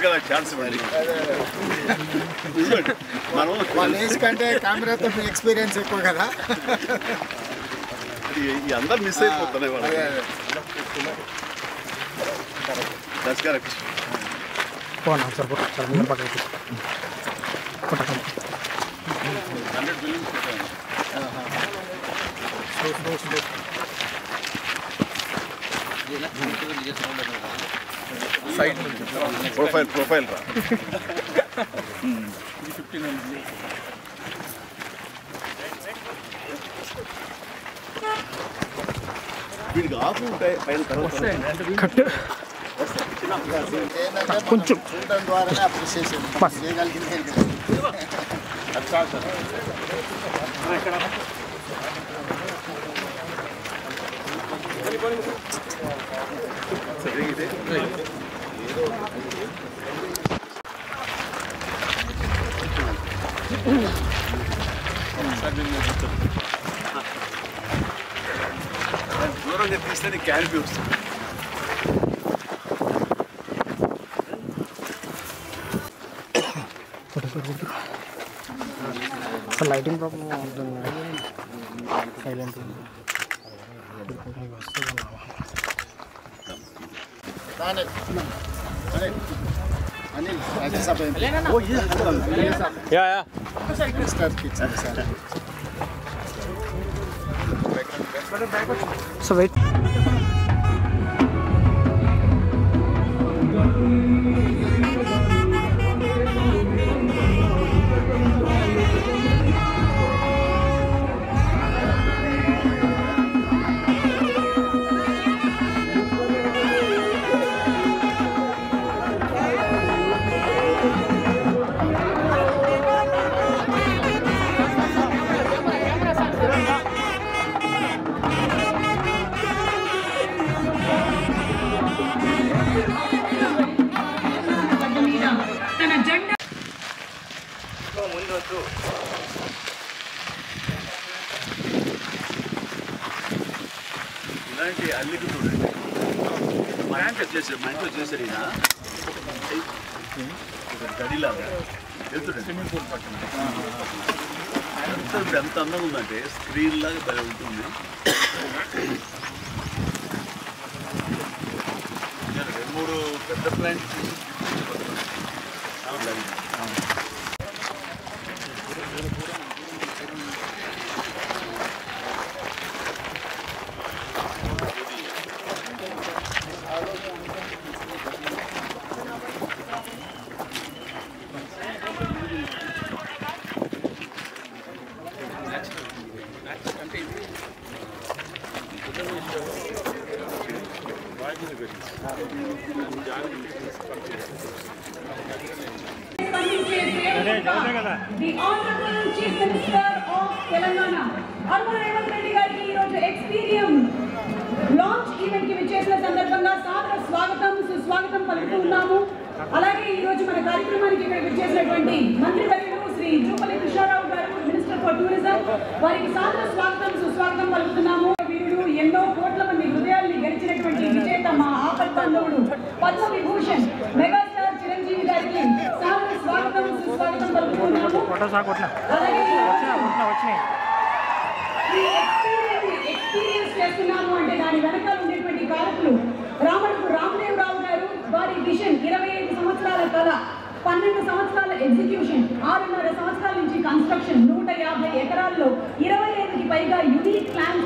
కదా ఛాన్స్ మనం వాళ్ళ ఏజ్ కంటే కెమెరాతో ఎక్స్పీరియన్స్ ఎక్కువ కదా, అందరు మిస్ అయిపోతున్నాయి వాళ్ళు. That's correct. ప్రొఫైల్ రా వీడికి ఆఫ్ ఉంటాయి పైన కొంచెం చూడడం ద్వారానే అప్రిషియేషన్ చేయగలిగింది. దూరంగా తీస్తే క్యారిపీ వస్తుంది. లైటింగ్ ప్రాబ్లం ఉంటుంది, silent Anil Rajya Sabha so wait. ఇలాంటి అల్లికి చూడండి, మా ఇంట్లో చేశారు ఈయన గడిలాగా వెళ్తుండే స్విమ్మింగ్ పూల్ పక్కన. ఇప్పుడు ఎంత అందంగా ఉందంటే స్క్రీన్ లాగా భలే ఉంటుంది. 2-3 పెద్ద plant The Honorable Chief Minister of Telangana, Arun Revanth Reddy గారికి ఈ రోజు ఎక్స్పీరియం లాంచ్ ఈవెంట్ కి విచ్చేసిన సందర్భంగా సాదర స్వాగతం సుస్వాగతం పలుకుతున్నాము. అలాగే ఈ రోజు మన కార్యక్రమానికి ఇక్కడ విచ్చేసినటువంటి మంత్రివర్యులు శ్రీ జూపల్లి కృష్ణారావు గారు, మినిస్టర్ ఫర్ టూరిజం, వారికి సాదర స్వాగతం సుస్వాగతం పలుకుతున్నాము. వీరుడు ఎన్నో కోట్ల మంది హృదయాల్ని గెలిచినటువంటి విజేత మా ఆపత్ బాంధవుడు పద్మ విభూషణ్ మెగాస్టార్ చిరంజీవి గారికి సాదర స్వాగతం సుస్వాగతం పలుకుతున్నాము. అలాగే ఎక్స్పీరియన్స్ చేస్తున్నాము అంటే దాని వెనకాల ఉండేటువంటి కారకులు రామదేవరావు గారు, వారి విజన్ 25 సంవత్సరాల కళ, 12 సంవత్సరాల ఎగ్జిక్యూషన్, 6.5 సంవత్సరాల నుంచి కన్స్ట్రక్షన్, 150 ఎకరాల్లో 25కి పైగా యూనిక్ ప్లాన్